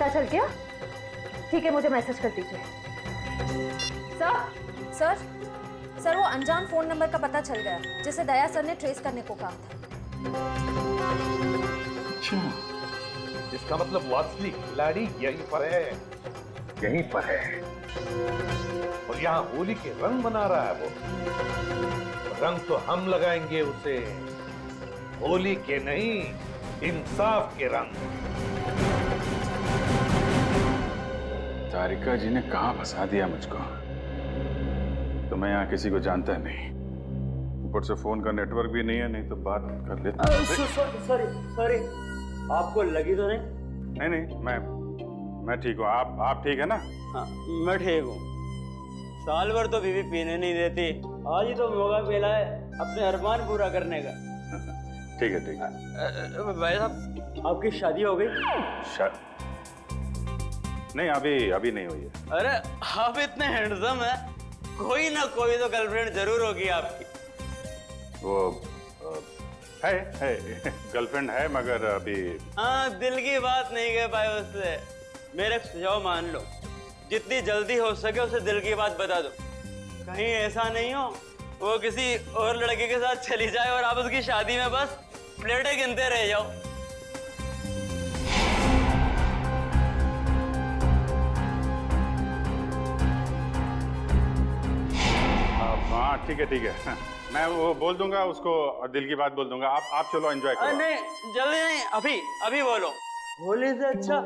पता चल गया? ठीक है, मुझे मैसेज कर दीजिए। सर सर वो अनजान फोन नंबर का पता चल गया जिसे दया सर ने ट्रेस करने को कहा था। अच्छा, इसका मतलब वो असली खिलाड़ी यहीं पर है, यहीं पर है और यहाँ होली के रंग बना रहा है वो। रंग तो हम लगाएंगे उसे, होली के नहीं, इंसाफ के रंग। तारिका जी ने कहां फंसा दिया मुझको। तो मैं यहाँ किसी को जानता नहीं, ऊपर से फोन का नेटवर्क भी नहीं है, नहीं तो बात कर लेता। सॉरी, आपको लगी तो नहीं? नहीं, मैं ठीक हूँ। आप ठीक है ना? हाँ, मैं ठीक हूँ। साल भर तो बीवी पीने नहीं देती, आज ही तो मौका मिला है अपने अरमान पूरा करने का। ठीक है। भाई साहब, आपकी शादी हो गई? नहीं, अभी नहीं हुई है। अरे आप इतने हैंडसम है, कोई ना कोई तो गर्लफ्रेंड जरूर होगी आपकी। वो है गर्लफ्रेंड है, मगर अभी। हाँ, दिल की बात नहीं कह पाए उससे। मेरे सुझाव मान लो, जितनी जल्दी हो सके उसे दिल की बात बता दो। कहीं ऐसा नहीं हो वो किसी और लड़के के साथ चली जाए और आप उसकी शादी में बस प्लेटें गिनते रह जाओ। हाँ, ठीक है। मैं वो बोल दूंगा उसको, दिल की बात बोल दूंगा। आप चलो एंजॉय करो। नहीं, जल्दी नहीं, अभी बोलो। होली से अच्छा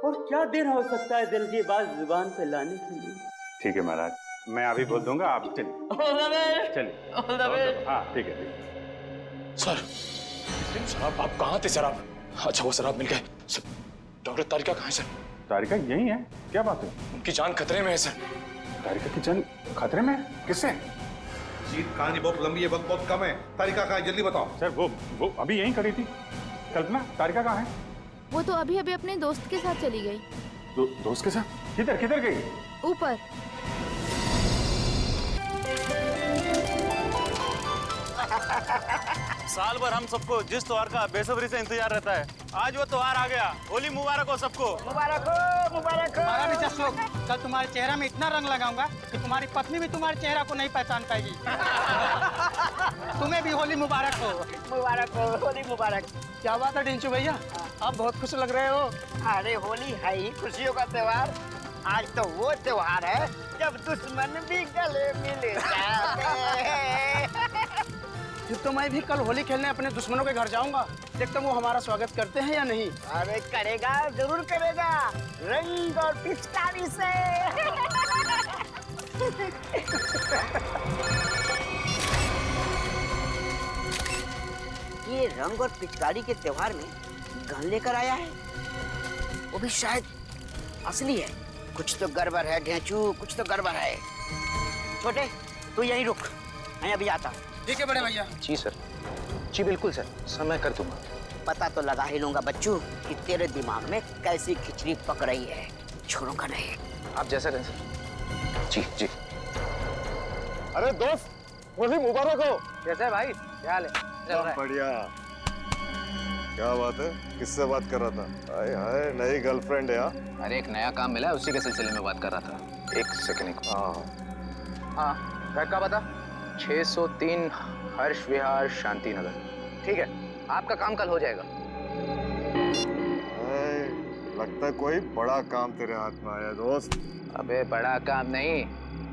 और क्या दिन हो सकता है दिल की बात जुबान पे लाने के लिए। ठीक है महाराज, मैं अभी बोल दूंगा, आप चलिए। हाँ, ठीक है। सर आप कहाँ थे सर? आप अच्छा, वो शराब मिल गए सर। डॉक्टर तारिका कहाँ है सर? तारिका यही है, क्या बात है? उनकी जान खतरे में है सर। तारिका की जान खतरे में? किससे? जीत, कहानी बहुत लंबी है, वक्त बहुत कम है। तारिका कहाँ है, जल्दी बताओ। सर वो अभी यहीं खड़ी थी। कल्पना, तारिका कहाँ है? वो तो अभी अपने दोस्त के साथ चली गई। दोस्त के साथ? किधर गई? ऊपर। साल भर हम सबको जिस त्योहार का बेसब्री से इंतजार रहता है, आज वो त्योहार आ गया। होली मुबारक हो सबको। मुबारक हो। हमारा भी जश्न। कल तुम्हारे चेहरा में इतना रंग लगाऊंगा कि तुम्हारी पत्नी भी तुम्हारे चेहरा को नहीं पहचान पाएगी। तुम्हें भी होली मुबारक हो। मुबारक हो, होली मुबारक। क्या बात है डिंचू भैया, आप बहुत खुश लग रहे हो। अरे होली है ही खुशियों का त्योहार। आज तो वो त्योहार है जब दुश्मन भी गले मिल जाते हैं। तो मैं भी कल होली खेलने अपने दुश्मनों के घर जाऊंगा, देखता हूँ वो हमारा स्वागत करते हैं या नहीं। अरे करेगा, जरूर करेगा, रंग और पिचकारी से। ये रंग और पिचकारी के त्योहार में गन लेकर आया है, वो भी शायद असली है। कुछ तो गड़बड़ है ढेंचू, कुछ तो गड़बड़ है। छोटे, तू यहीं रुक, मैं अभी आता हूँ। ठीक है बड़े भैया। जी सर, जी बिल्कुल सर, समय कर दूंगा। पता तो लगा ही लूंगा बच्चू कि तेरे दिमाग में कैसी खिचड़ी पक रही है, छोड़ूंगा नहीं। आप जैसा कहें सर। जी। अरे दोस्त, होली मुबारक हो। कैसा है भाई, क्या हाल है? बढ़िया। क्या बात है, किससे बात कर रहा था? हाय हाय, नई गर्लफ्रेंड है? अरे एक नया काम मिला है, उसी के सिलसिले में बात कर रहा था। एक सेकंड। हाँ, घर का बता। 603 हर्ष विहार, शांति नगर। ठीक है, आपका काम कल हो जाएगा। लगता है कोई बड़ा काम तेरे हाथ में आया दोस्त। अबे बड़ा काम नहीं,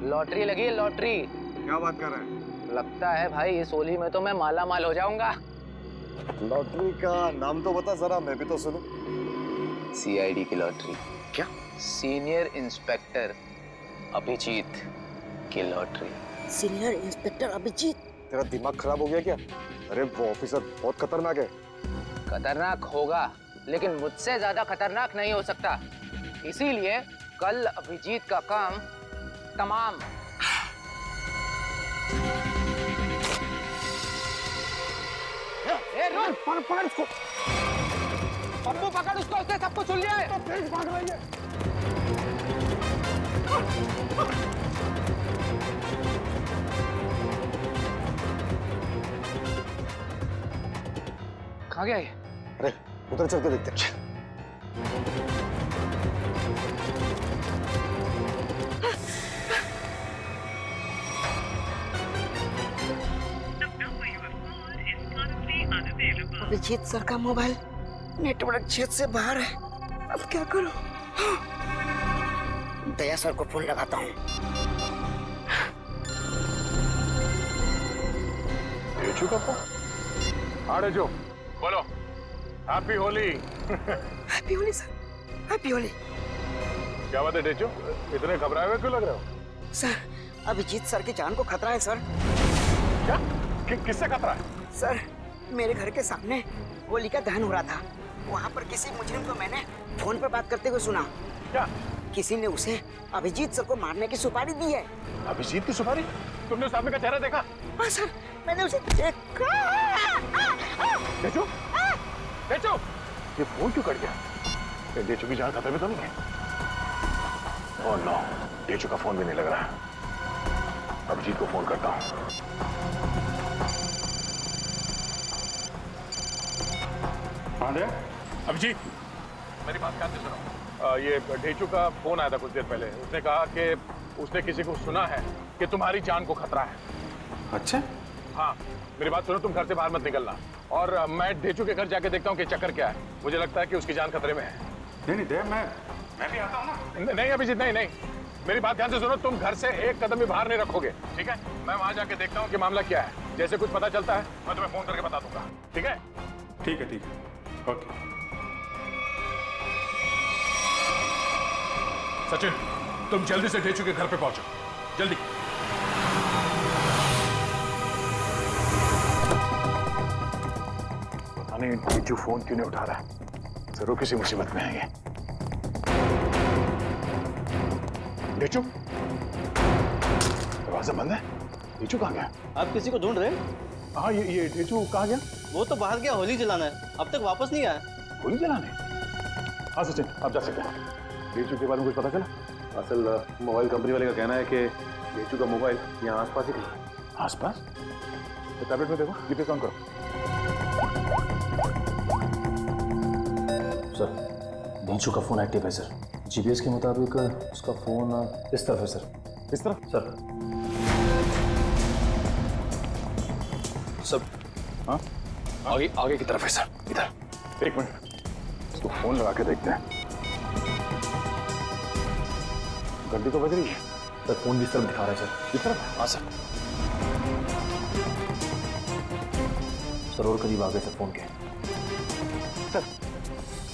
लॉटरी लगी है, लॉटरी। क्या बात कर रहे हैं? लगता है भाई इस होली में तो मैं माला माल हो जाऊंगा। लॉटरी का नाम तो बता जरा, मैं भी तो सुनूं। CID की लॉटरी। क्या? सीनियर इंस्पेक्टर अभिजीत की लॉटरी। Senior inspector Abhijit? तेरा दिमाग खराब हो गया क्या? अरे वो ऑफिसर बहुत खतरनाक है। खतरनाक होगा, लेकिन मुझसे ज्यादा खतरनाक नहीं हो सकता। इसीलिए कल अभिजीत का काम तमाम। पकड़ उसको, पप्पू पकड़ उसको, उसने सबको सुन लिया है। तो तेज भाग रही है। कहाँ गया ये? अरे उधर चल के देखते हैं। अभिजीत सर का मोबाइल नेटवर्क क्षेत्र से बाहर है। अब क्या करूं? दया सर को फोन लगाता हूँ। डेचू का फोन? हाँ डेचू, बोलो। Happy Holi. Happy Holi sir, happy Holi. क्या बात है डेचू, इतने घबराए हुए क्यों लग रहे हो? सर, अभिजीत सर की जान को खतरा है सर। क्या? किससे खतरा है? सर, मेरे घर के सामने होली का दहन हो रहा था। वहाँ पर किसी मुजरिम को मैंने फोन पर बात करते हुए सुना। क्या? किसी ने उसे अभिजीत सर को मारने की सुपारी दी है। अभिजीत की सुपारी? तुमने उस आदमी का चेहरा देखा? हाँ सर, मैंने उसे देखा। डेचू, डेचू, ये फोन क्यों कट गया? ये डेचू की जान खतरे में तो नहीं है? ओह नो, डेचू का फोन भी नहीं लग रहा। अभिजीत को फोन करता हूँ। अभिजीत, मेरी बात ध्यान से सुनो। ये डेचू का फोन आया था कुछ देर पहले। उसने कहा कि उसने किसी को सुना है कि तुम्हारी जान को खतरा है। अच्छा? हाँ, मेरी बात सुनो, तुम घर से बाहर मत निकलना। और मैं डेचू के घर जाके देखता हूँ कि चक्कर क्या है। मुझे लगता है कि उसकी जान खतरे में है। नहीं दया, मैं भी आता हूँ ना। नहीं अभिजीत, नहीं नहीं, मेरी बात ध्यान से सुनो। तुम घर से एक कदम भी बाहर नहीं रखोगे, ठीक है? मैं वहां जाके देखता हूँ कि मामला क्या है। जैसे कुछ पता चलता है मैं तुम्हें फोन करके बता दूंगा, ठीक है? ठीक है, ओके। सचिन, तुम जल्दी से डेचू के घर पे पहुंचो, जल्दी। पता नहीं डेचू फोन क्यों नहीं उठा रहा है। जरूर किसी मुसीबत में है ये। डेचू, दरवाजा बंद है। डेचू कहाँ गया? आप किसी को ढूंढ रहे हैं? हाँ, ये डेचू कहाँ गया? वो तो बाहर गया होली जलाना है, अब तक वापस नहीं आया। गोली चलाने? हाँ सचिन, आप जा सकते हैं। डेचू के बारे में कुछ पता चला? असल मोबाइल कंपनी वाले का कहना है कि डेचू का मोबाइल यहाँ आसपास ही कहीं। आसपास? तो टैबलेट में देखो, जीपीएस ऑन करो। सर, डेचू का फोन एक्टिव है सर। जीपीएस के मुताबिक उसका फोन इस तरफ है सर। इस तरफ? सर। सर, हाँ? आगे की तरफ है सर, इधर। एक मिनट, इसको फोन लगा के देखते हैं। घंटी तो बज रही है। सर, फोन भी इस तरफ दिखा रहा है सर। इस तरफ? हाँ सर। सर, और करीब आ गए सर फोन के। सर,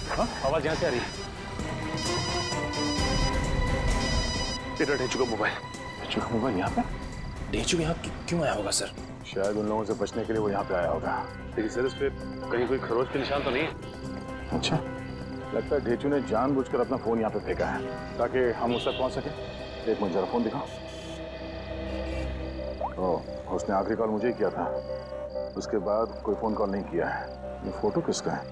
हाँ, आवाज यहाँ से आ रही है। इधर डेचू का मोबाइल। डेचू का मोबाइल यहाँ पे? डेचू यहाँ क्यों आया होगा सर? शायद उन लोगों से बचने के लिए वो यहाँ पे आया होगा। लेकिन सर, इस पे कहीं कोई खरोच के निशान तो नहीं है? अच्छा, लगता है डेचू ने जानबूझकर अपना फोन यहाँ पे फेंका है ताकि हम उस तक पहुँच सके। एक मिनट, जरा फोन दिखाओ। ओह, उसने आखिरी कॉल मुझे ही किया था। उसके बाद कोई फोन कॉल नहीं किया है। ये फोटो किसका है?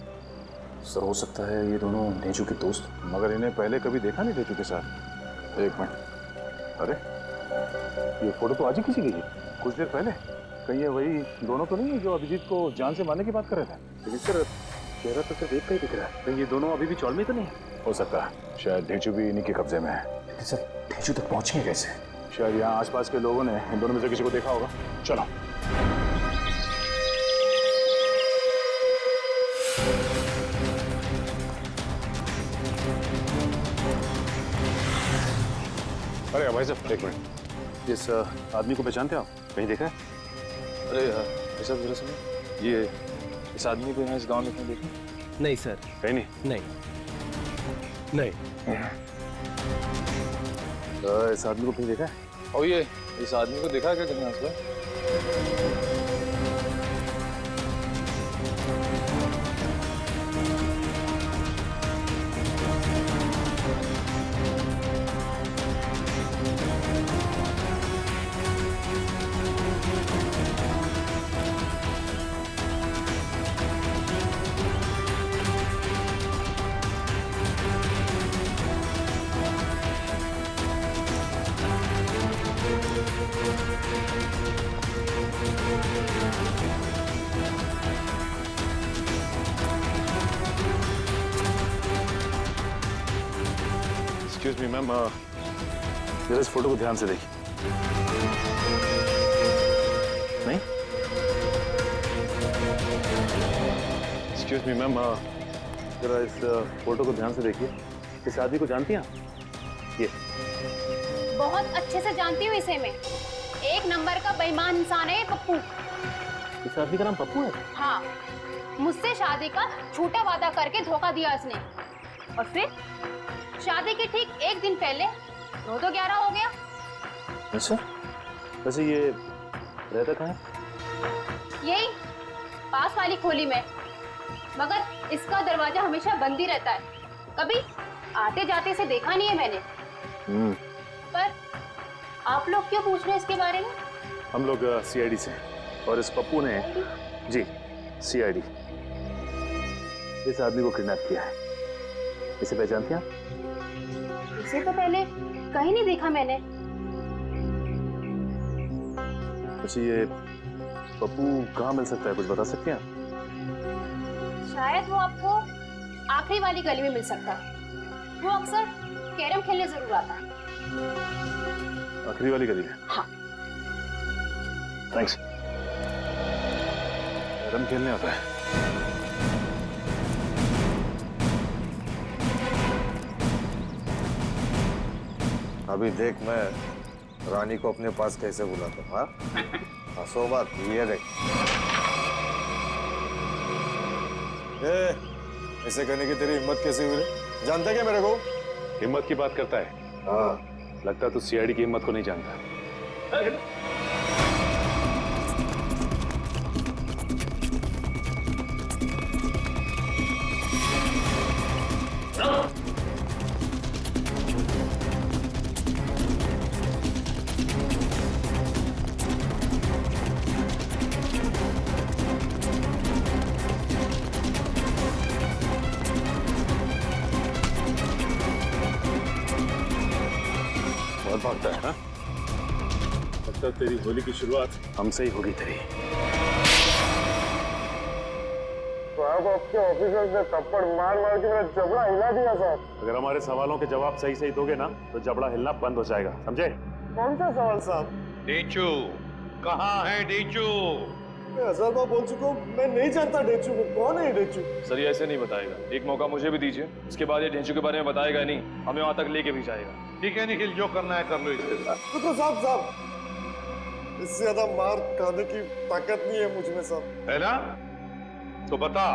सर, हो सकता है ये दोनों डेचू के दोस्त। मगर इन्हें पहले कभी देखा नहीं डेचू के साथ। एक मिनट, अरे ये फोटो तो आज ही किसी की थी, कुछ देर पहले। कहीं ये वही दोनों तो नहीं है जो अभिजीत को जान से मारने की बात कर रहे थे? लेकिन सर, चेहरा तो सिर्फ एक का ही दिख रहा है। कहीं ये दोनों अभी भी चौल में तो नहीं? हो सकता है, शायद डेचू भी इन्हीं के कब्जे में है। लेकिन सर, डेचू तक पहुंचेंगे कैसे? शायद यहाँ आसपास के लोगों ने इन दोनों में से किसी को देखा होगा। चलो। अरे भाई साहब, एक मिनट, इस आदमी को पहचानते आप? कहीं देखा है? अरे ऐसा जरा सुनो, ये इस आदमी को यहाँ इस गांव में कहीं देखा? नहीं सर। कहीं नहीं? नहीं। इस आदमी को कहीं देखा है? और ये इस आदमी को देखा है क्या कहीं आसपास? एक्सक्यूज मी मैम, जरा इस फोटो को ध्यान से देखिए। नहीं? एक्सक्यूज मी मैम, जरा इस फोटो को ध्यान से देखिए। इस आदमी को जानती हैं आप? ये बहुत अच्छे से जानती हूँ इसे मैं। एक नंबर का बेईमान इंसान है ये पप्पू। इस आदमी का नाम पप्पू है? हाँ, मुझसे शादी का झूठा वादा करके धोखा दिया इसने, और फिर शादी के ठीक एक दिन पहले 9-11 हो गया। अच्छा, वैसे ये रहता कहाँ है? यही पास वाली खोली में, मगर इसका दरवाजा हमेशा बंद ही रहता है। कभी आते जाते से देखा नहीं है मैंने। पर आप लोग क्यों पूछ रहे हैं इसके बारे में? हम लोग सीआईडी से, और इस पप्पू ने जी सीआईडी इस आदमी को किडनैप किया है। इसे पहचानती हैं आप? इसे तो पहले कहीं नहीं देखा मैंने। अच्छा, ये पप्पू कहाँ मिल सकता है, कुछ बता सकते हैं आप? शायद वो आपको आखिरी वाली गली में मिल सकता है। वो अक्सर कैरम खेलने जरूर आता है। आखिरी वाली गली में? हाँ। थैंक्स। कैरम खेलने आता है। अभी देख मैं रानी को अपने पास कैसे बुलाता हूँ। हाँ, हंसो बात, ये देख। ऐसे करने की तेरी हिम्मत कैसे हुई रे? जानता क्या मेरे को? हिम्मत की बात करता है? हाँ। लगता है तू सीआईडी की हिम्मत को नहीं जानता। भागता है ना? लगता है तेरी होली की शुरुआत हमसे ही होगी तेरी। साहब, आपके ऑफिसर ने थप्पड़ मार मार के मेरा जबड़ा हिला दिया साहब। अगर हमारे सवालों के जवाब सही सही दोगे ना तो जबड़ा हिलना बंद हो जाएगा, समझे? कौन सा सवाल साहब? डेचू कहाँ है? डेचू मैं 1000 बार बोल चुका हूँ, मैं नहीं जानता डेचू को। कौन है डेचू? सर ये ऐसे नहीं बताएगा, एक मौका मुझे भी दीजिए, उसके बाद ये ढेंचू के बारे में बताएगा नहीं, हमें वहां तक लेके भी जाएगा। ठीक है निखिल, जो करना है कर लो इसके साथ। रुको साहब, इससे ज्यादा मार खाने की ताकत नहीं है मुझ में साहब। है ना? तो बता,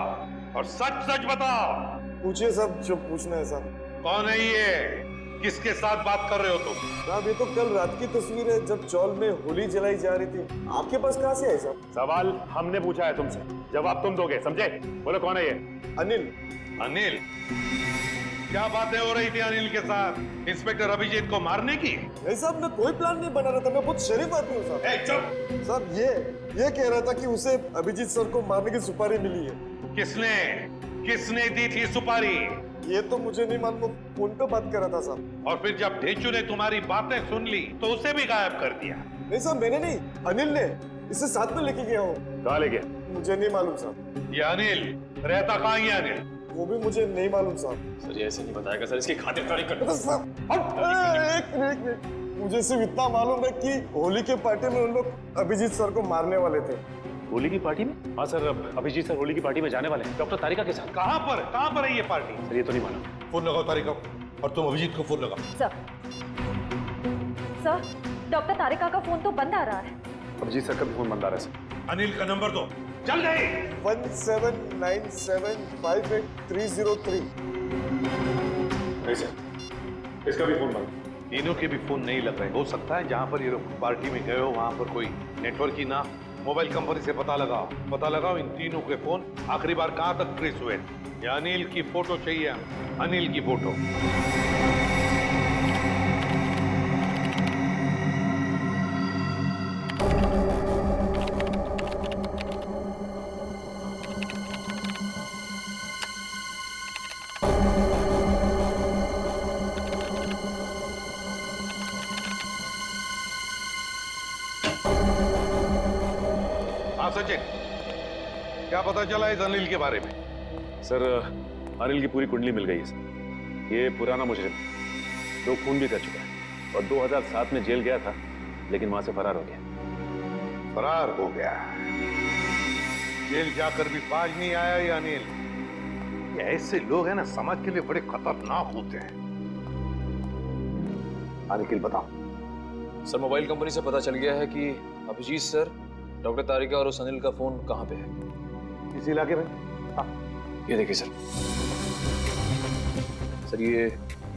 और सच सच बता। पूछिए साहब, जो पूछना है साहब। कौन है ये? किसके साथ बात कर रहे हो तुम? साहब ये तो कल रात की तस्वीर है, जब चौल में होली जलाई जा रही थी। आपके पास कहाँ से आई साहब? सवाल हमने पूछा है तुमसे, जवाब तुम दोगे, समझे? बोलो कौन है ये? अनिल। अनिल? क्या बातें हो रही थी अनिल के साथ? इंस्पेक्टर अभिजीत को मारने की? नहीं साहब, मैं कोई प्लान नहीं बना रहा था, मैं बहुत शरीफ आदमी हूँ साहब। चुप! साहब ये कह रहा था कि उसे अभिजीत सर को मारने की सुपारी मिली है। किसने दी थी सुपारी? ये तो मुझे नहीं मालूम, फोन पे बात कर रहा था साहब। और फिर जब ढेंचू ने तुम्हारी बातें सुन ली तो उसे भी गायब कर दिया? नहीं साहब, मैंने नहीं, अनिल ने। इसे साथ में लेके गया हूँ। कहाँ ले गया? मुझे नहीं मालूम साहब। ये अनिल रहता कहाँ है? अनिल वो भी मुझे नहीं मालूम साहब। सर ये ऐसे नहीं बताएगा सर, इसकी खातिरदारी कर। एक मिनट, मुझे सिर्फ इतना मालूम है कि होली के पार्टी में उन लोग अभिजीत सर को मारने वाले थे। होली की पार्टी में? हाँ सर, अभिजीत सर होली की पार्टी में जाने वाले हैं डॉक्टर तारिका के साथ। कहाँ पर है ये पार्टी? सर ये तो नहीं मालूम। फोन लगाओ तारिका, और तुम अभिजीत को फोन लगाओ। सर, डॉक्टर तारिका का फोन तो बंद आ रहा है। अभिजीत सर का भी फोन बंद आ रहा है सर। अनिल का नंबर दो, चल गई। 1797583003। नहीं सर, इसका भी फोन बंद। तीनों के भी फोन नहीं लग रहे। हो सकता है जहाँ पर ये लोग पार्टी में गए हो वहाँ पर कोई नेटवर्क ही ना। मोबाइल कंपनी से पता लगाओ इन तीनों के फोन आखिरी बार कहाँ तक ट्रेस हुए। या अनिल की फोटो चाहिए, अनिल की फोटो। हाँ सचिन, क्या पता चला इस अनिल के बारे में? सर अनिल की पूरी कुंडली मिल गई है सर। ये पुराना मुजरिम, 2 खून भी कर चुका है और 2007 में जेल गया था, लेकिन वहां से फरार हो गया। फरार हो गया? जेल जाकर भी बाज नहीं आया ये अनिल। ये ऐसे लोग हैं ना, समाज के लिए बड़े खतरनाक होते हैं। निखिल बताओ। सर मोबाइल कंपनी से पता चल गया है कि अभिजीत सर, डॉक्टर तारिका और उस अनिल का फोन कहाँ पे है? इस इलाके में। हाँ। ये देखिए सर, सर ये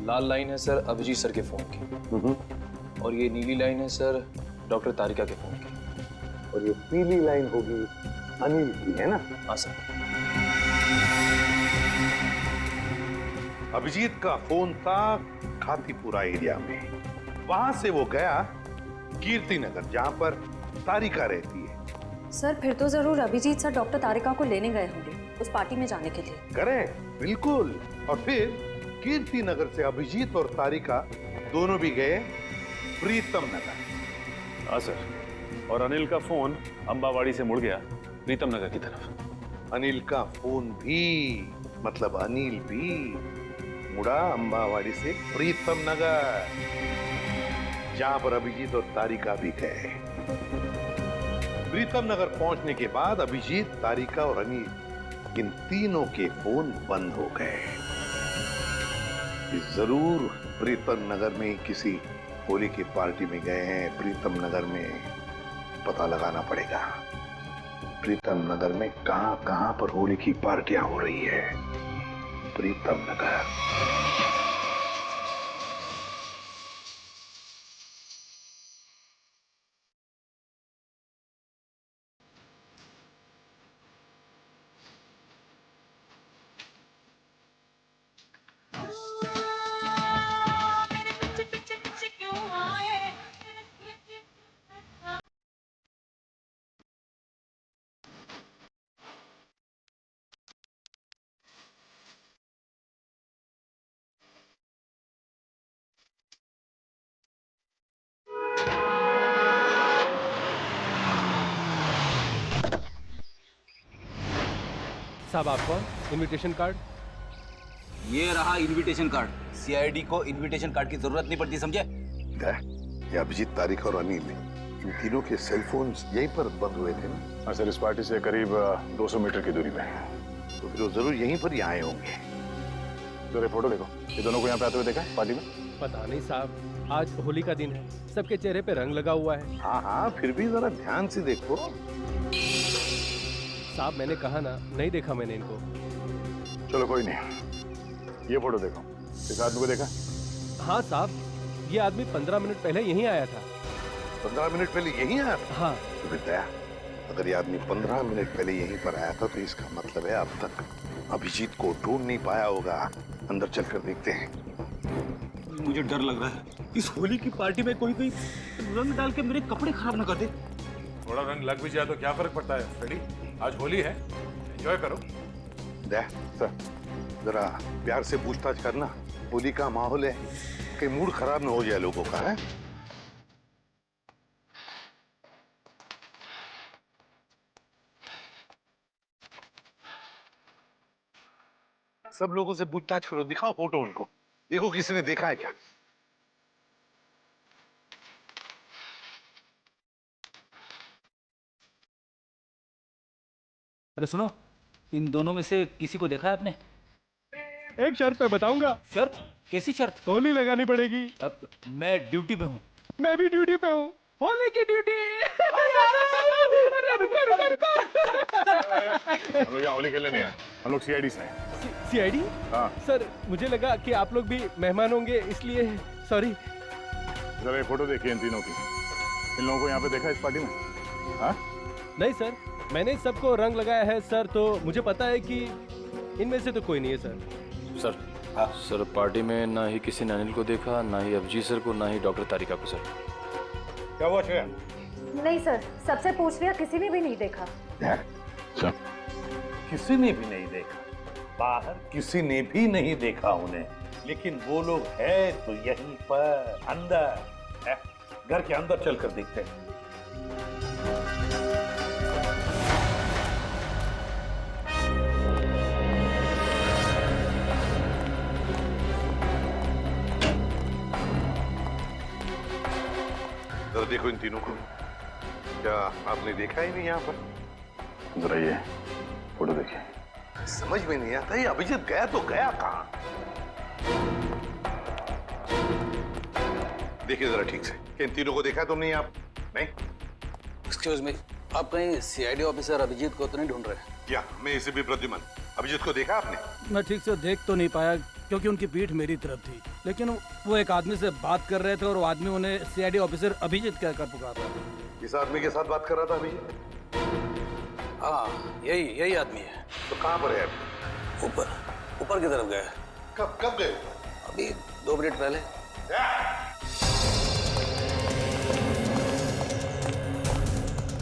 लाल लाइन है सर अभिजीत सर के फोन की, और ये नीली लाइन है सर डॉक्टर तारिका के फोन की, और ये पीली लाइन होगी अनिल की, है ना? हाँ सर। अभिजीत का फोन था खातीपुरा एरिया में, वहां से वो गया कीर्ति नगर, जहां पर तारिका रहती है। सर फिर तो जरूर अभिजीत सर डॉक्टर तारिका को लेने गए होंगे उस पार्टी में जाने के लिए। करेक्ट, बिल्कुल। और फिर कीर्ति नगर से अभिजीत और तारिका दोनों भी गए प्रीतम नगर। हाँ सर, और अनिल का फोन अंबावाड़ी से मुड़ गया प्रीतम नगर की तरफ। अनिल का फोन भी, मतलब अनिल भी मुड़ा अंबावाड़ी से प्रीतम नगर, जहां पर अभिजीत और तारिका भी गए। प्रीतम नगर पहुंचने के बाद अभिजीत, तारिका और अनिल, इन तीनों के फोन बंद हो गए। जरूर प्रीतम नगर में किसी होली की पार्टी में गए हैं। प्रीतम नगर में पता लगाना पड़ेगा, प्रीतम नगर में कहां कहां पर होली की पार्टियां हो रही है। प्रीतम नगर। साहब आप कौन? Invitation card? ये रहा इनविटेशन कार्ड। सीआईडी को इनविटेशन कार्ड की जरूरत नहीं पड़ती, समझे? ये अभिजीत, तारिका और अनिल, इन तीनों के सेल फोन यहीं पर बंद हुए थे ना? हाँ सर, इस पार्टी से करीब 200 मीटर की दूरी पे। तो फिर वो जरूर यहीं पर ही आए होंगे। जरा फोटो देखो, ये दोनों को यहाँ पे आते हुए देखा है पार्टी में? पता नहीं साहब, आज होली का दिन है, सबके चेहरे पे रंग लगा हुआ है। हाँ हाँ, फिर भी जरा ध्यान से देखो। साहब मैंने कहा ना, नहीं देखा मैंने इनको। चलो कोई नहीं, ये फोटो देखो, इस आदमी को देखा? हाँ साहब, ये आदमी 15 मिनट पहले यहीं आया था। 15 मिनट पहले यहीं आया था? हाँ। तो फिर दया, अगर ये आदमी 15 मिनट पहले यहीं पर आया था तो इसका मतलब है अब तक अभिजीत को ढूंढ नहीं पाया होगा। अंदर चलकर देखते हैं। मुझे डर लग रहा है, इस होली की पार्टी में कोई रंग डाल के मेरे कपड़े खराब ना कर दे। थोड़ा रंग लग भी जाए तो क्या फर्क पड़ता है फ्रेडी? आज होली है, एंजॉय करो। दया सर, जरा प्यार से पूछताछ करना, होली का माहौल है, कहीं मूड खराब ना हो जाए लोगों का। है सब लोगों से पूछताछ करो, दिखाओ फोटो उनको, देखो किसी ने देखा है क्या। अरे सुनो, इन दोनों में से किसी को देखा है आपने? एक शर्त पे बताऊंगा। शर्त? कैसी शर्त? होली लगानी पड़ेगी। अब मैं ड्यूटी पे हूँ। मैं भी ड्यूटी पे हूँ। होली की ड्यूटी। हम लोग यहाँ होली खेलने नहीं आए, हम लोग सीआईडी से हैं। सीआईडी? हाँ। सर मुझे लगा कि आप लोग भी मेहमान होंगे, इसलिए सॉरी। जरा ये फोटो देखिए इन तीनों की, इन लोगों को यहाँ पे देखा इस पार्टी में? हाँ? नहीं सर, मैंने सबको रंग लगाया है सर, तो मुझे पता है कि इनमें से तो कोई नहीं है सर। सर सर पार्टी में ना ही किसी ने अनिल को देखा, ना ही अभिजीत सर को, ना ही डॉक्टर तारिका को। सर क्या हुआ श्रेया? नहीं सर, सबसे पूछ लिया, किसी ने भी नहीं देखा। सर किसी ने भी नहीं देखा, बाहर किसी ने भी नहीं देखा उन्हें, लेकिन वो लोग है तो यहीं पर अंदर है। घर के अंदर चलकर देखते हैं। जरा देखो इन तीनों को, क्या आपने देखा ही नहीं यहाँ पर? जरा ये फोटो देखिए। समझ में नहीं आता ये अभिजीत गया तो गया कहां? देखिए जरा ठीक से कि इन तीनों को देखा तुमने यहाँ? नहीं। एक्सक्यूज मी, आप कहीं सीआईडी ऑफिसर अभिजीत को तो नहीं ढूंढ रहे? क्या मैं इसे भी प्रद्युमन, अभिजीत को देखा आपने? मैं ठीक से देख तो नहीं पाया क्योंकि उनकी पीठ मेरी तरफ थी, लेकिन वो एक आदमी से बात कर रहे थे और वो आदमी उन्हें सीआईडी ऑफिसर अभिजीत कहकर पुकार रहा था। किस आदमी के साथ बात कर रहा था अभिजीत? हाँ यही आदमी है। तो कहाँ पर है अभी? ऊपर की तरफ गए। कब गए? अभी 2 मिनट पहले।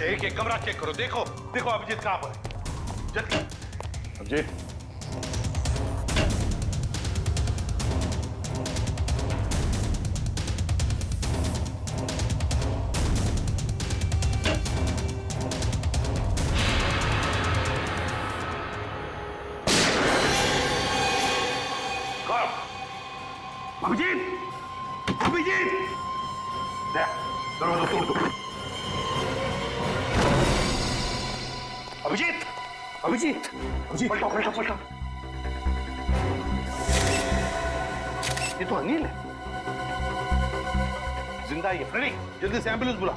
एक कमरा चेक करो, देखो अभिजीत कहाँ पर है। जल्दी। अभिजीत, अभिजीत, दरवाजा तोड़ दो। अभिजीत, पलटो। ये तो अनिल है, जिंदा है। फ्रेडी, जल्दी से एम्बुलेंस बुला।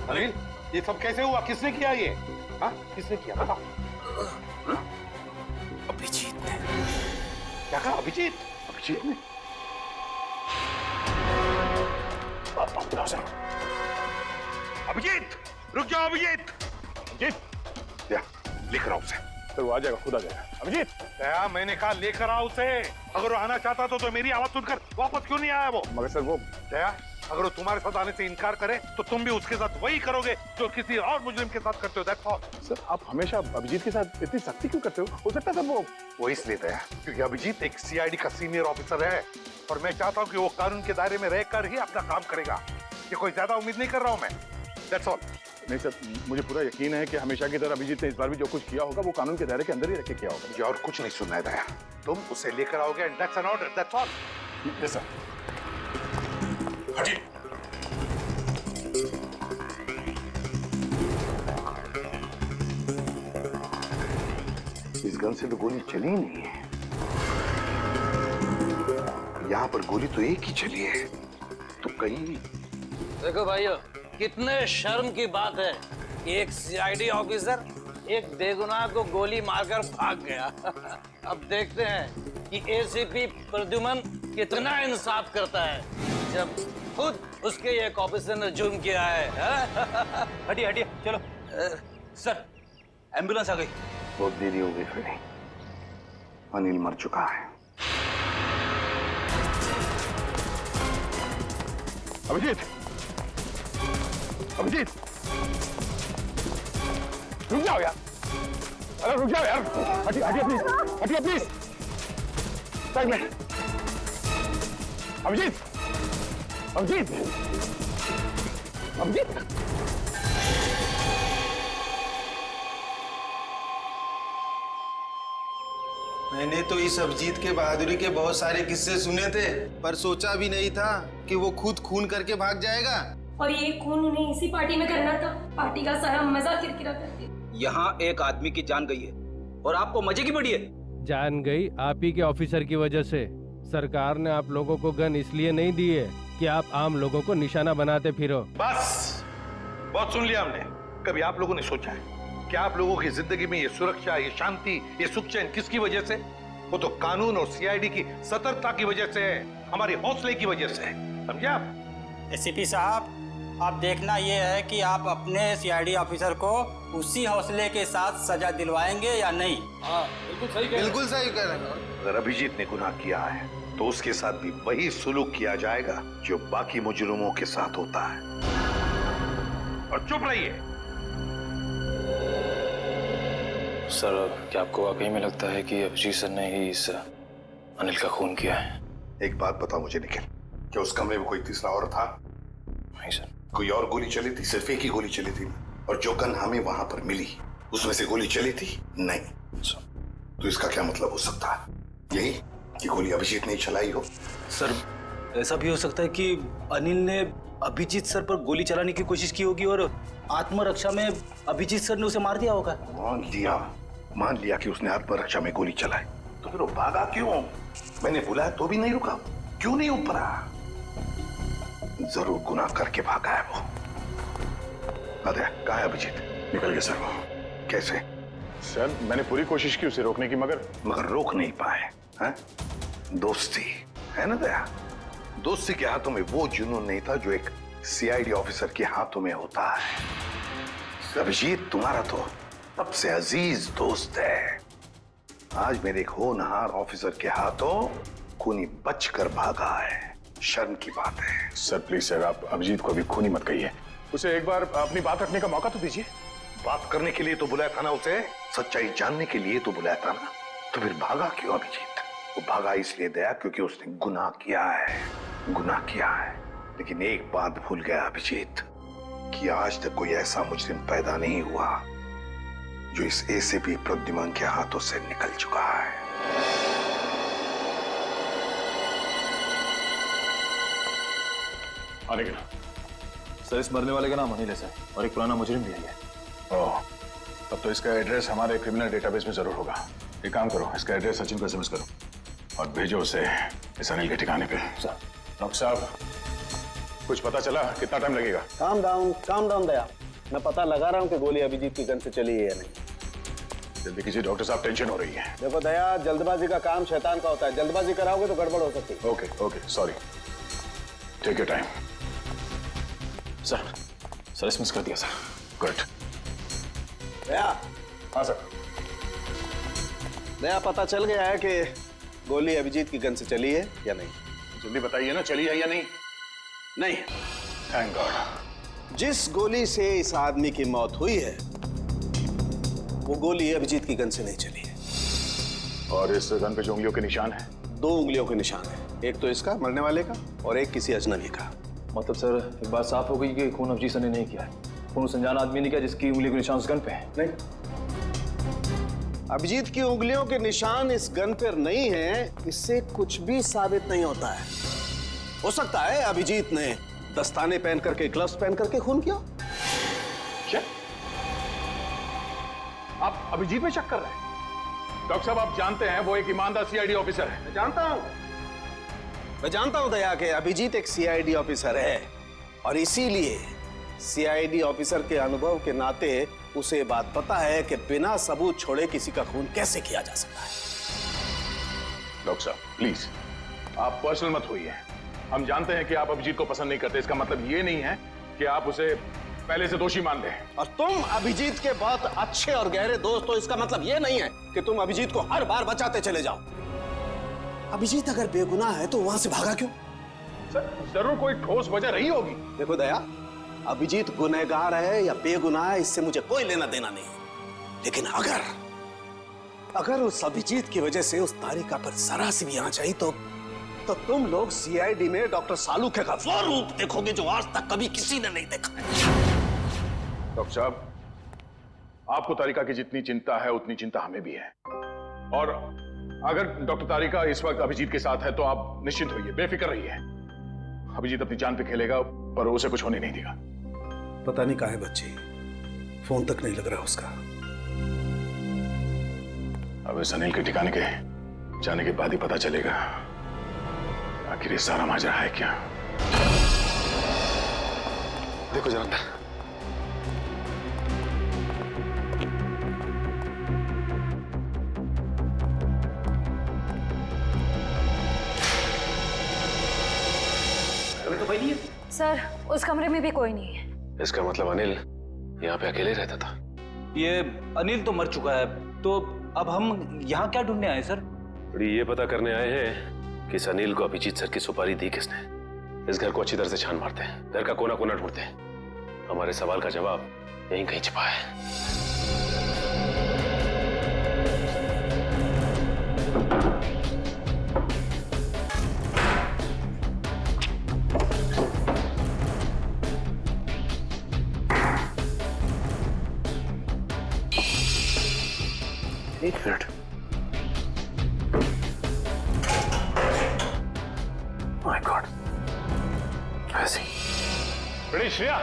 अनिल, ये सब कैसे हुआ? किसने किया ये? हाँ, किसने किया बताओ। अभिजीत ने। क्या कहा? अभिजीत ने? अभिजीत, रुक जाओ अभिजीत। लेकर आओ उसे। सर वो आ जाएगा, खुद आ जाएगा। अभिजीत, क्या मैंने कहा लेकर आओ उसे। अगर वो आना चाहता तो मेरी आवाज सुनकर वापस क्यों नहीं आया वो? मगर सर वो दया, अगर वो तुम्हारे साथ आने से इनकार करे तो तुम भी उसके साथ वही करोगे जो किसी और मुजरिम के साथ करते हो। That's all. सर आप हमेशा अभिजीत के साथ इतनी सख्ती क्यों करते हो सकता है सर वो इसलिए दया क्योंकि अभिजीत एक सीआईडी का सीनियर ऑफिसर है और मैं चाहता हूँ कि वो कानून के दायरे में रहकर ही अपना काम करेगा। ये कोई ज्यादा उम्मीद नहीं कर रहा हूँ मैं। That's all. नहीं सर, मुझे पूरा यकीन है कि हमेशा की तरह अभिजीत ने इस बार भी जो कुछ किया होगा वो कानून के दायरे के अंदर ही रख के किया होगा। मुझे और कुछ नहीं सुनना है दया, तुम उसे लेकर आओगे and that's an order. That's all. Yes sir. हटिए। इस गन से तो गोली चली ही नहीं है। यहाँ पर गोली तो एक ही चली है, तो कहीं। देखो भाइयों, कितने शर्म की बात है कि एक सीआईडी ऑफिसर एक बेगुनाह को गोली मारकर भाग गया। अब देखते हैं कि एसीपी प्रद्युमन कितना इंसाफ करता है जब खुद उसके एक ऑफिसर ने जुर्म किया है। हटिए चलो। सर एम्बुलेंस आ गई। बहुत देरी हो गई फ्रेडी, अनिल मर चुका है। अभिजीत, रुक जाओ यार। अरे रुक जाओ यार। हटिए प्लीज। साइड में। अभिजीत। मैंने तो इस अभिजीत के बहादुरी के बहुत सारे किस्से सुने थे, पर सोचा भी नहीं था कि वो खुद खून करके भाग जाएगा। और ये खून उन्हें इसी पार्टी में करना था। पार्टी का सारा मजा किरकिरा कर दिया। यहाँ एक आदमी की जान गई है और आपको मजे की पड़ी है। जान गई आप ही के ऑफिसर की वजह से। सरकार ने आप लोगों को गन इसलिए नहीं दी है कि आप आम लोगों को निशाना बनाते फिरो। बस बहुत सुन लिया हमने। कभी आप लोगों ने सोचा है कि आप लोगों की जिंदगी में ये सुरक्षा, ये शांति, ये सुख चैन किसकी वजह से? वो तो कानून और सीआईडी की सतर्कता की वजह से है, हमारे हौसले की वजह से। समझे आप? एसीपी साहब, अब देखना ये है कि आप अपने सीआईडी ऑफिसर को उसी हौसले के साथ सजा दिलवाएंगे या नहीं। हाँ, बिल्कुल सही कह रहे हैं। अगर अभिजीत ने गुनाह किया है तो उसके साथ भी वही सुलूक किया जाएगा जो बाकी मुजरिमों के साथ होता है। और चुप रहिए। सर, क्या आपको वाकई में लगता है कि अभिजीत सर ने ही इस अनिल का खून किया है? एक बात बताओ मुझे निखिल, क्या उस कमरे में कोई तीसरा और था? नहीं सर। कोई और गोली चली थी? सिर्फ एक ही गोली चली थी। और जो गन हमें वहां पर मिली उसमें से गोली चली थी? नहीं। तो इसका क्या मतलब हो सकता है? यही कि गोली अभिजीत ने चलाई हो? सर, ऐसा भी हो सकता है कि अनिल ने अभिजीत सर पर गोली चलाने की कोशिश की होगी और आत्मरक्षा में अभिजीत सर ने उसे मार दिया होगा। मान लिया कि उसने आत्मरक्षा में गोली चलाई, तो फिर वो भागा क्यों? मैंने बुलाया तो भी नहीं रुका, क्यों नहीं ऊपरा? जरूर गुनाह करके भागा है वो। अरे कहाँ है अभिजीत? निकल गया सर वो। कैसे? सर मैंने पूरी कोशिश की उसे रोकने की, मगर रोक नहीं पाए हैं? दोस्ती है ना दया, दोस्ती के हाथों में वो जुनून नहीं था जो एक सीआईडी ऑफिसर के हाथों में होता है। अभिजीत तुम्हारा तो सबसे अजीज दोस्त है। आज मेरे एक होनहार ऑफिसर के हाथों खूनी बचकर भागा है, शर्म की बात है। सर प्लीज सर, आप अभिजीत को अभी खूनी मत कहिए, उसे एक बार अपनी बात रखने का मौका तो दीजिए। बात करने के लिए तो बुलाया था ना उसे, सच्चाई जानने के लिए तो बुलाया था ना, तो फिर भागा क्यों अभिजीत? वो भागा इसलिए दया क्योंकि उसने गुनाह किया है, गुनाह किया है। लेकिन एक बात भूल गया अभिजीत कि आज तक कोई ऐसा मुजरिम पैदा नहीं हुआ जो इस एसीपी प्रद्युमन के हाथों से निकल चुका है। आने के ना सर, इस मरने वाले का नाम अनिल है सर, और एक पुराना मुजरिम भी है। ओह, तब तो इसका एड्रेस हमारे क्रिमिनल डेटाबेस में जरूर होगा। एक काम करो, इसका एड्रेस सचिन को एसएमएस करो और भेजो उसे इस अनिल के ठिकाने पे। सर डॉक्टर साहब, कुछ पता चला? कितना टाइम लगेगा? काम डाउन दया, मैं पता लगा रहा हूँ कि गोली अभिजीत की गन से चली है या नहीं। जल्दी कीजिए डॉक्टर साहब, टेंशन हो रही है। देखो दया, जल्दबाजी का काम शैतान का होता है, जल्दबाजी कराओगे तो गड़बड़ हो सकती है। Okay sorry, take your time. Sir SMS कर दिया सर। गुड। दया। हाँ सर। दया, पता चल गया है कि गोली अभिजीत की गन से चली है या नहीं? जल्दी बताइए ना, चली है या नहीं? नहीं। Thank God. जिस गोली से इस आदमी की मौत हुई है वो गोली अभिजीत की गन से नहीं चली है। और इस गन पे जो उंगलियों के निशान है? 2 उंगलियों के निशान है, एक तो इसका मरने वाले का और एक किसी अजनबी का। मतलब सर एक बात साफ हो गई कि खून अभिजीत सर ने नहीं किया है, खून उस अनजान आदमी ने किया जिसकी उंगली के निशान उस गन पे है। नहीं, अभिजीत की उंगलियों के निशान इस गन पर नहीं है, इससे कुछ भी साबित नहीं होता है। हो सकता है अभिजीत ने दस्ताने पहन करके, ग्लव्स पहन करके खून किया। क्या आप अभिजीत में शक कर रहे हैं? डॉक्टर साहब, आप जानते हैं वो एक ईमानदार सीआईडी ऑफिसर है। मैं जानता हूं दया कि अभिजीत एक सीआईडी ऑफिसर है, और इसीलिए सीआईडी ऑफिसर के अनुभव के नाते उसे बात पता है कि बिना सबूत छोड़े किसी का खून कैसे किया जा सकता है। डॉक्टर साहब प्लीज, आप पर्सनल मत होइए। हम जानते हैं कि आप अभिजीत को पसंद नहीं करते, इसका मतलब ये नहीं है कि आप उसे पहले से दोषी मान लें। और तुम अभिजीत के बहुत अच्छे और गहरे दोस्त हो, इसका मतलब ये नहीं है कि तुम अभिजीत को हर बार बचाते चले जाओ। अभिजीत अगर बेगुनाह है तो वहां से भागा क्यों? सर जरूर कोई ठोस वजह रही होगी। देखो दया, अभिजीत गुनहगार है या बेगुनाह है इससे मुझे कोई लेना देना नहीं, लेकिन अगर उस अभिजीत की वजह से उस तारिका पर जरा सी भी आंच आई तो तुम लोग सीआईडी में डॉक्टर सालू का वो रूप देखोगे जो आज तक कभी किसी ने नहीं देखा है। डॉक्टर साहब, आपको तारिका की जितनी चिंता है उतनी चिंता हमें भी है, और अगर डॉक्टर तारिका इस वक्त अभिजीत के साथ है तो आप निश्चिंत होइए, बेफिक्र रहिए। अभिजीत अपनी जान पे खेलेगा और उसे कुछ होने नहीं देगा। पता नहीं कहाँ है बच्ची, फोन तक नहीं लग रहा उसका। अब इस अनिल के ठिकाने के जाने के बाद ही पता चलेगा आखिर ये सारा माजरा है क्या। देखो जनाब, तो कोई नहीं है सर, उस कमरे में भी कोई नहीं है। इसका मतलब अनिल यहाँ पे अकेले रहता था। ये अनिल तो मर चुका है, तो अब हम यहाँ क्या ढूंढने आए सर? ये पता करने आए हैं कि इस अनिल को अभिजीत सर की सुपारी दी किसने। इस घर को अच्छी तरह से छान मारते हैं, घर का कोना कोना ढूंढते हैं। हमारे सवाल का जवाब यहीं कहीं छिपा है। एक मिनट, माय गॉड, ऐसे बड़ी श्रेया,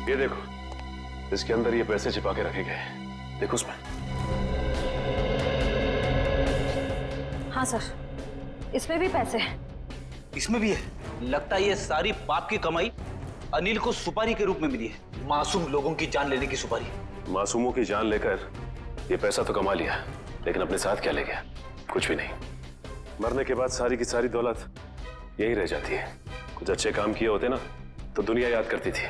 ये देखो, इसके अंदर ये पैसे छिपा के रखे गए हैं। देखो उसमें। हाँ सर, इसमें भी पैसे हैं। इसमें भी है? लगता है ये सारी पाप की कमाई अनिल को सुपारी के रूप में मिली है। मासूम लोगों की जान लेने की सुपारी। मासूमों की जान लेकर ये पैसा तो कमा लिया, लेकिन अपने साथ क्या ले गया? कुछ भी नहीं। मरने के बाद सारी की सारी दौलत यही रह जाती है। कुछ अच्छे काम किए होते ना तो दुनिया याद करती थी।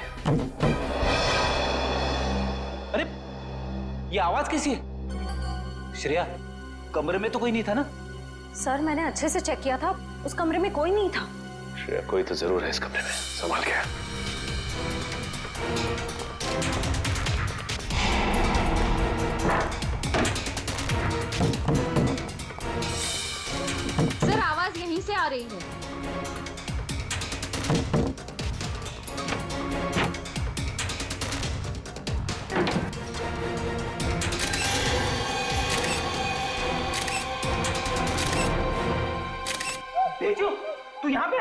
अरे ये आवाज कैसी है? श्रेया, कमरे में तो कोई नहीं था ना? सर मैंने अच्छे से चेक किया था, उस कमरे में कोई नहीं था। श्रेया, कोई तो जरूर है इस कमरे में। संभाल के। सर आवाज यहीं से आ रही है। तेजू, तू यहाँ पे?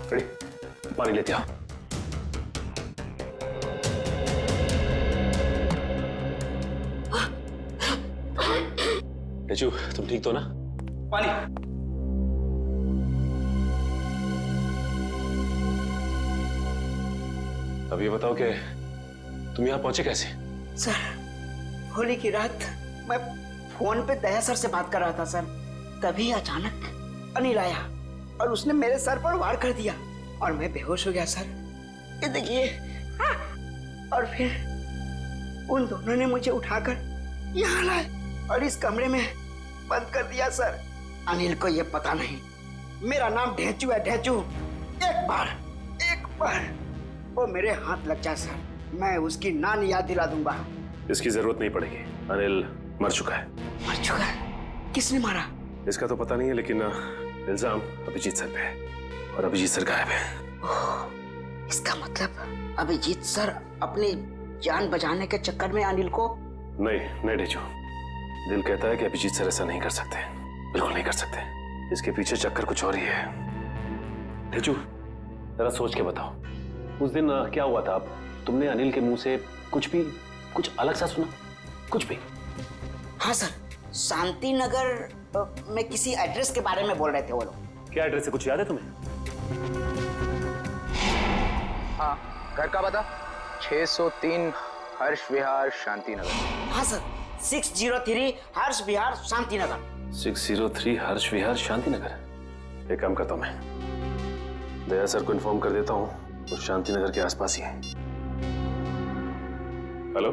अरे, पानी लेते आओ। तेजू, तुम ठीक तो ना? पानी। अब ये बताओ कि तुम यहाँ पहुंचे कैसे? सर, होली की रात मैं फोन पे दया सर से बात कर रहा था सर, तभी अचानक अनिल आया और उसने मेरे सर पर वार कर दिया और मैं बेहोश हो गया सर। ये देखिए। और फिर उन दोनों ने मुझे उठाकर यहाँ लाए और इस कमरे में बंद कर दिया सर। अनिल को ये पता नहीं मेरा नाम ढेंचू है, ढेंचू। एक बार वो मेरे हाथ लग जाए सर, मैं उसकी नान याद दिला दूंगा। इसकी जरूरत नहीं पड़ेगी। अनिल मर चुका है। मर चुका है? किसने मारा? इसका तो पता नहीं है, लेकिन इल्जाम अभिजीत सर पे है और अभिजीत सर गायब है। इसका मतलब अभिजीत सर अपनी जान बचाने के चक्कर में अनिल को... नहीं ढेंचू, दिल कहता है कि अभिजीत सर ऐसा नहीं कर सकते, बिल्कुल नहीं कर सकते। इसके पीछे चक्कर कुछ और ही है। ढेंचू, जरा सोच के बताओ, उस दिन क्या हुआ था? तुमने अनिल के मुंह से कुछ अलग सा सुना? कुछ भी? हाँ सर, शांति नगर में किसी एड्रेस के बारे में बोल रहे थे वो लोग। क्या एड्रेस है, कुछ याद है तुम्हें? हाँ, घर का पता 603 हर्ष विहार शांति नगर। हाँ सर, 603 हर्ष विहार शांति नगर। 603 हर्ष विहार शांति नगर। एक काम करता हूं, मैं दया सर को इन्फॉर्म कर देता हूँ, वो शांति नगर के आसपास ही है। हेलो,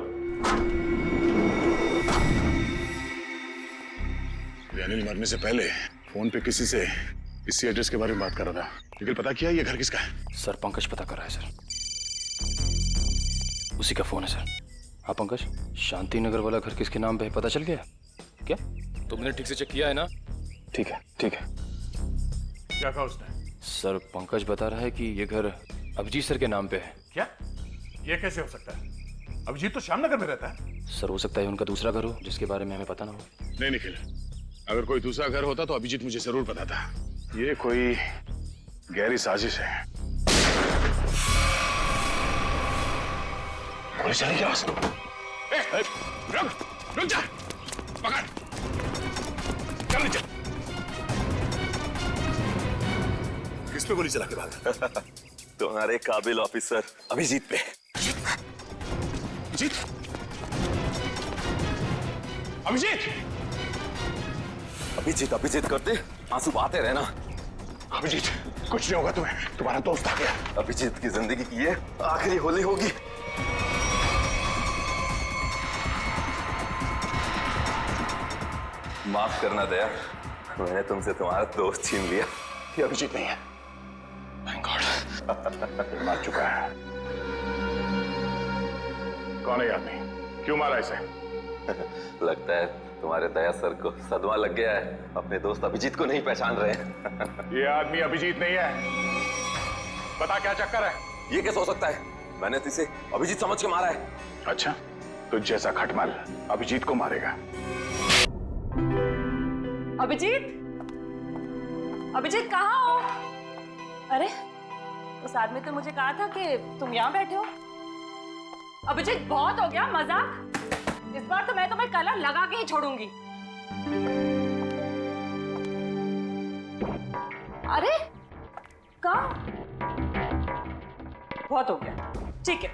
अनिल मरने से पहले फोन पे किसी से इसी एड्रेस के बारे में बात कर रहा था, लेकिन पता किया ये घर किसका है? सर पंकज पता कर रहा है सर, उसी का फोन है सर। हाँ पंकज, शांति नगर वाला घर किसके नाम पे है पता चल गया क्या? तुमने ठीक से चेक किया है ना? ठीक है। क्या कहा उसने? सर पंकज बता रहा है कि ये घर अभिजीत सर के नाम पे है। क्या? ये कैसे हो सकता है? अभिजीत तो श्यामनगर में रहता है। सर हो सकता है उनका दूसरा घर हो जिसके बारे में हमें पता ना हो। नहीं निखिल, अगर कोई दूसरा घर होता तो अभिजीत मुझे जरूर बताता। ये कोई गहरी साजिश है। पुलिस चली क्या? रुक जा, पकड़, चल नीचे। किस पे गोली चला के भागा? तुम्हारे काबिल ऑफिसर अभिजीत पे। अभिजीत करते आंसू बहाते रहना। अभिजीत, कुछ नहीं होगा तुम्हें, तुम्हारा दोस्त आ गया। अभिजीत की जिंदगी की ये आखिरी होली होगी। माफ करना दया, मैंने तुमसे तुम्हारा दोस्त छीन लिया। ये अभिजीत नहीं है। Thank God. मार चुका है। कौन है आदमी? क्यों मारा इसे? लगता है तुम्हारे दया सर को सदमा लग गया है, अपने दोस्त अभिजीत को नहीं पहचान रहे हैं। ये आदमी अभिजीत नहीं है। बता क्या चक्कर है? ये कैसे हो सकता है? मैंने तो इसे अभिजीत समझ के मारा है। अच्छा, तो जैसा खटमल अभिजीत को मारेगा। अभिजीत, अभिजीत कहाँ हो? अरे उस आदमी तो मुझे कहा था कि तुम यहाँ बैठे हो। अभिजीत बहुत हो गया मजाक। इस बार तो मैं तुम्हें कलर लगा के ही छोड़ूंगी। अरे कहाँ? बहुत हो गया, ठीक है।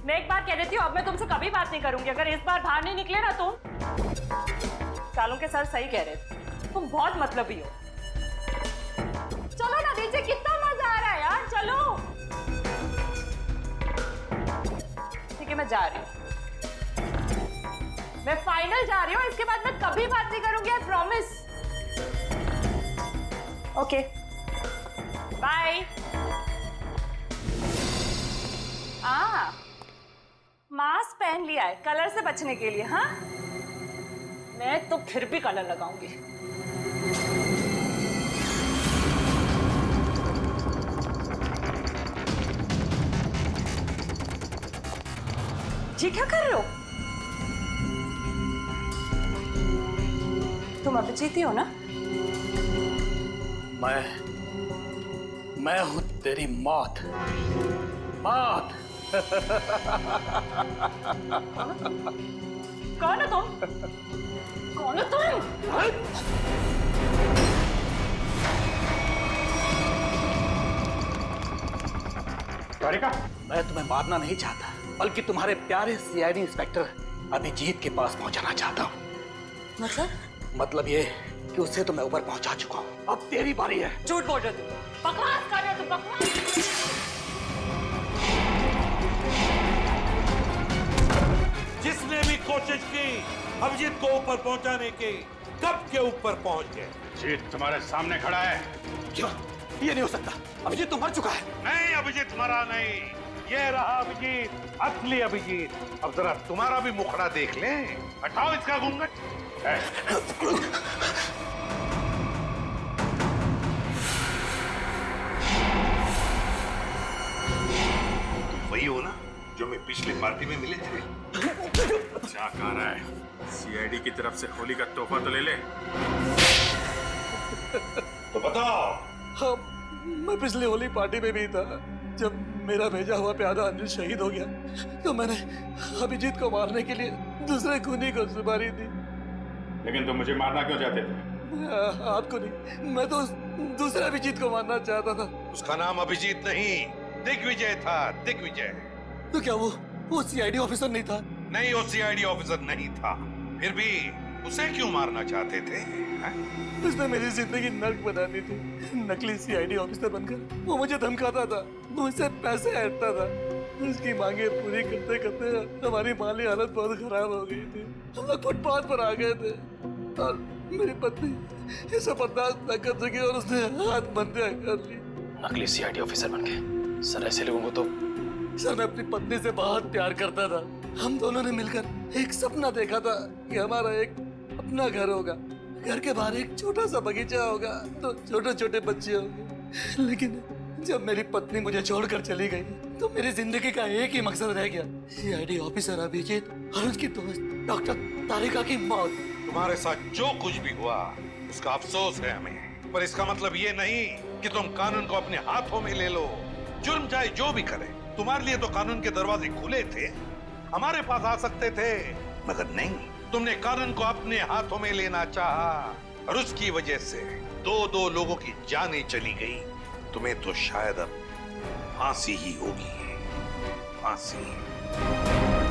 मैं एक बार कह देती हूँ, अब मैं तुमसे कभी बात नहीं करूंगी अगर इस बार बाहर नहीं निकले ना तुम। सालों के सर सही कह रहे थे, तुम बहुत मतलबी हो। चलो ना नीचे, कितना मजा आ रहा है यार, चलो। ठीक है मैं जा रही हूँ, मैं फाइनल जा रही हूँ। इसके बाद मैं कभी बात नहीं करूंगी, I promise. Okay bye. Mask पहन लिया है कलर से बचने के लिए। हाँ मैं तो फिर भी कलर लगाऊंगी। जी क्या कर रहे हो तुम? अभिजीत ही हो ना? मैं हूं तेरी मौत। मौत। कौन है तुम? कौन है तुम? तारिका, मैं तुम्हें मारना नहीं चाहता, बल्कि तुम्हारे प्यारे सीआईडी इंस्पेक्टर अभिजीत के पास पहुंचाना चाहता हूँ। मतलब ये कि उसे तो मैं ऊपर पहुंचा चुका हूँ, अब तेरी बारी है। झूठ बोल रहे हो तुम, बकवास कर रहे हो तुम, बकवास। जिसने भी कोशिश की अभिजीत को ऊपर पहुंचाने की, कब के ऊपर पहुंच गए। जीत तुम्हारे सामने खड़ा है। क्यों? ये नहीं हो सकता, अभिजीत तो मर चुका है। नहीं, अभिजीत मरा नहीं, ये रहा अभिजीत, असली अभिजीत। अब जरा तुम्हारा भी मुखड़ा देख लें। हटाओ इसका घूंघट। तुम वही हो ना जो मैं पिछली पार्टी में मिले थे? क्या कह रहा है? सीआईडी की तरफ से होली का तोहफा तो ले ले। तो बताओ। हाँ, मैं पिछली होली पार्टी में भी था। जब मेरा भेजा हुआ प्यादा अनिल शहीद हो गया तो मैंने अभिजीत को मारने के लिए दूसरे खूनी को सुपारी दी। लेकिन तुम मुझे मारना क्यों चाहते थे? आपको नहीं, मैं तो दूसरे अभिजीत को मारना चाहता था। उसका नाम अभिजीत नहीं, दिग्विजय था, दिग्विजय। तो क्या वो सीआईडी ऑफिसर नहीं था? नहीं, वो सीआईडी ऑफिसर नहीं था। फिर भी उसे क्यों मारना चाहते थे? उसने मेरी जिंदगी नर्क बना दी थी। नकली सीआईडी ऑफिसर बनकर वो मुझे धमकाता था, मुझसे पैसे ऐंठता था। उसकी मांगे पूरी करते करते हमारी माली हालत बहुत खराब हो गई थी। हम लोग फुटपाथ पर आ गए थे और मेरी पत्नी इसे बर्दाश्त न कर सकी और उसने आत्महत्या कर ली। नकली सीआईडी ऑफिसर बनके सर, ऐसे लोगों को तो। सर, मैं अपनी पत्नी से बहुत प्यार करता था। हम दोनों ने मिलकर एक सपना देखा था कि हमारा एक अपना घर होगा, घर के बाहर एक छोटा सा बगीचा होगा, तो छोटे छोटे बच्चे होंगे। लेकिन जब मेरी पत्नी मुझे छोड़कर चली गई तो मेरी जिंदगी का एक ही मकसद रह गया, सीआईडी ऑफिसर अभिजीत और उसकी दोस्त डॉक्टर तारिका की मौत। तुम्हारे साथ जो कुछ भी हुआ उसका अफसोस है हमें, पर इसका मतलब ये नहीं कि तुम कानून को अपने हाथों में ले लो। जुर्म चाहे जो भी करे, तुम्हारे लिए तो कानून के दरवाजे खुले थे, हमारे पास आ सकते थे, मगर नहीं, तुमने कानून को अपने हाथों में लेना चाहा और उसकी वजह से दो लोगों की जानें चली गई। तुम्हें तो शायद अब फांसी ही होगी, फांसी।